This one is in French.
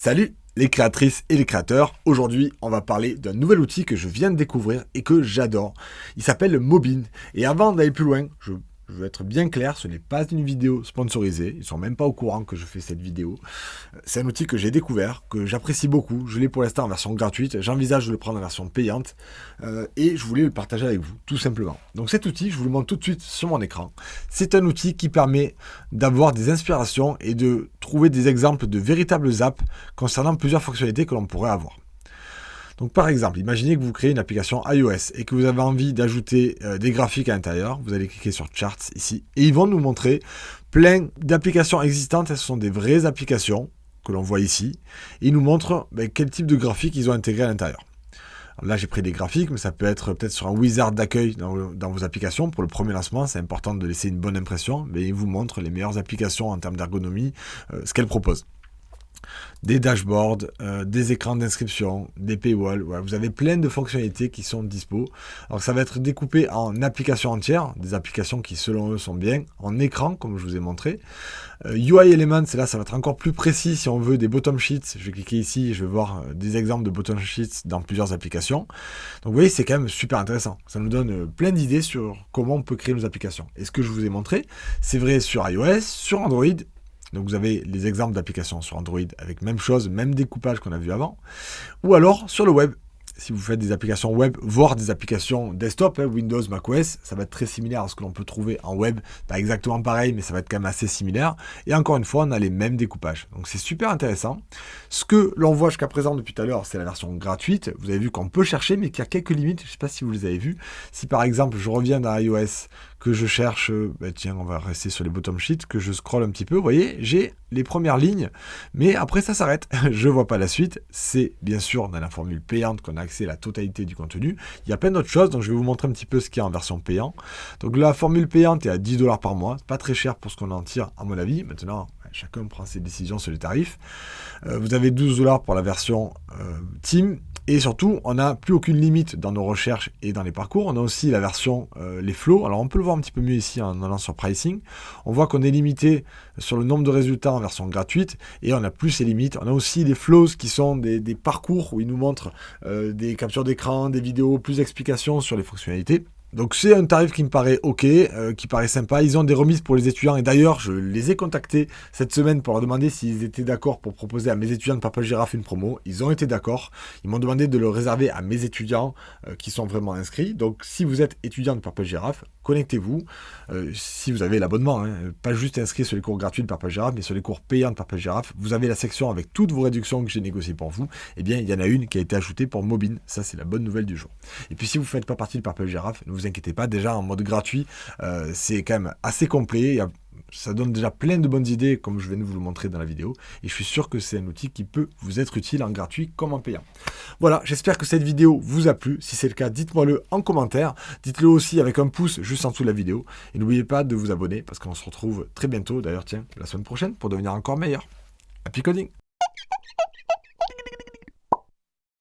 Salut les créatrices et les créateurs, aujourd'hui on va parler d'un nouvel outil que je viens de découvrir et que j'adore. Il s'appelle Mobin et avant d'aller plus loin, je veux être bien clair, ce n'est pas une vidéo sponsorisée, ils sont même pas au courant que je fais cette vidéo. C'est un outil que j'ai découvert, que j'apprécie beaucoup, je l'ai pour l'instant en version gratuite, j'envisage de le prendre en version payante et je voulais le partager avec vous, tout simplement. Donc cet outil, je vous le montre tout de suite sur mon écran. C'est un outil qui permet d'avoir des inspirations et de trouver des exemples de véritables apps concernant plusieurs fonctionnalités que l'on pourrait avoir. Donc par exemple, imaginez que vous créez une application iOS et que vous avez envie d'ajouter des graphiques à l'intérieur. Vous allez cliquer sur Charts ici et ils vont nous montrer plein d'applications existantes. Ce sont des vraies applications que l'on voit ici. Et ils nous montrent quel type de graphiques ils ont intégré à l'intérieur. Là, j'ai pris des graphiques, mais ça peut être peut-être sur un wizard d'accueil dans vos applications. Pour le premier lancement, c'est important de laisser une bonne impression. Mais ils vous montrent les meilleures applications en termes d'ergonomie, ce qu'elles proposent. Des dashboards, des écrans d'inscription, des paywalls, voilà, vous avez plein de fonctionnalités qui sont dispo. Alors ça va être découpé en applications entières, des applications qui selon eux sont bien, en écran comme je vous ai montré. UI Elements, là ça va être encore plus précis si on veut des bottom sheets. Je vais cliquer ici, je vais voir des exemples de bottom sheets dans plusieurs applications. Donc vous voyez, c'est quand même super intéressant. Ça nous donne plein d'idées sur comment on peut créer nos applications. Et ce que je vous ai montré, c'est vrai sur iOS, sur Android. Donc vous avez les exemples d'applications sur Android avec même chose, même découpage qu'on a vu avant. Ou alors sur le web. Si vous faites des applications web, voire des applications desktop, Windows, macOS, ça va être très similaire à ce que l'on peut trouver en web. Pas exactement pareil, mais ça va être quand même assez similaire. Et encore une fois, on a les mêmes découpages. Donc c'est super intéressant. Ce que l'on voit jusqu'à présent depuis tout à l'heure, c'est la version gratuite. Vous avez vu qu'on peut chercher, mais qu'il y a quelques limites. Je ne sais pas si vous les avez vues. Si par exemple, je reviens dans iOS, que je cherche, tiens, on va rester sur les bottom sheets, que je scrolle un petit peu, vous voyez, j'ai les premières lignes, mais après ça s'arrête. Je vois pas la suite. C'est bien sûr dans la formule payante qu'on a accès à la totalité du contenu. Il y a plein d'autres choses, donc je vais vous montrer un petit peu ce qu'il y a en version payante. Donc la formule payante est à 10 $ par mois. C'est pas très cher pour ce qu'on en tire, à mon avis. Maintenant, chacun prend ses décisions sur les tarifs. Vous avez 12 $ pour la version Team. Et surtout, on n'a plus aucune limite dans nos recherches et dans les parcours. On a aussi la version les flows. Alors on peut le voir un petit peu mieux ici en allant sur Pricing. On voit qu'on est limité sur le nombre de résultats en version gratuite et on a plus ces limites. On a aussi les flows qui sont des parcours où ils nous montrent des captures d'écran, des vidéos, plus d'explications sur les fonctionnalités. Donc c'est un tarif qui me paraît ok, qui paraît sympa. Ils ont des remises pour les étudiants et d'ailleurs je les ai contactés cette semaine pour leur demander s'ils étaient d'accord pour proposer à mes étudiants de Papa Girafe une promo. Ils ont été d'accord. Ils m'ont demandé de le réserver à mes étudiants qui sont vraiment inscrits. Donc si vous êtes étudiant de Papa Girafe, connectez-vous. Si vous avez l'abonnement, pas juste inscrit sur les cours gratuits de Papa Girafe, mais sur les cours payants de Papa Girafe, vous avez la section avec toutes vos réductions que j'ai négociées pour vous. Eh bien il y en a une qui a été ajoutée pour Mobin. Ça c'est la bonne nouvelle du jour. Et puis si vous ne faites pas partie de Papa Girafe, ne vous inquiétez pas, déjà en mode gratuit, c'est quand même assez complet. Ça donne déjà plein de bonnes idées, comme je viens de vous le montrer dans la vidéo. Et je suis sûr que c'est un outil qui peut vous être utile en gratuit comme en payant. Voilà, j'espère que cette vidéo vous a plu. Si c'est le cas, dites-moi-le en commentaire. Dites-le aussi avec un pouce juste en dessous de la vidéo. Et n'oubliez pas de vous abonner parce qu'on se retrouve très bientôt, d'ailleurs, tiens, la semaine prochaine, pour devenir encore meilleur. Happy coding!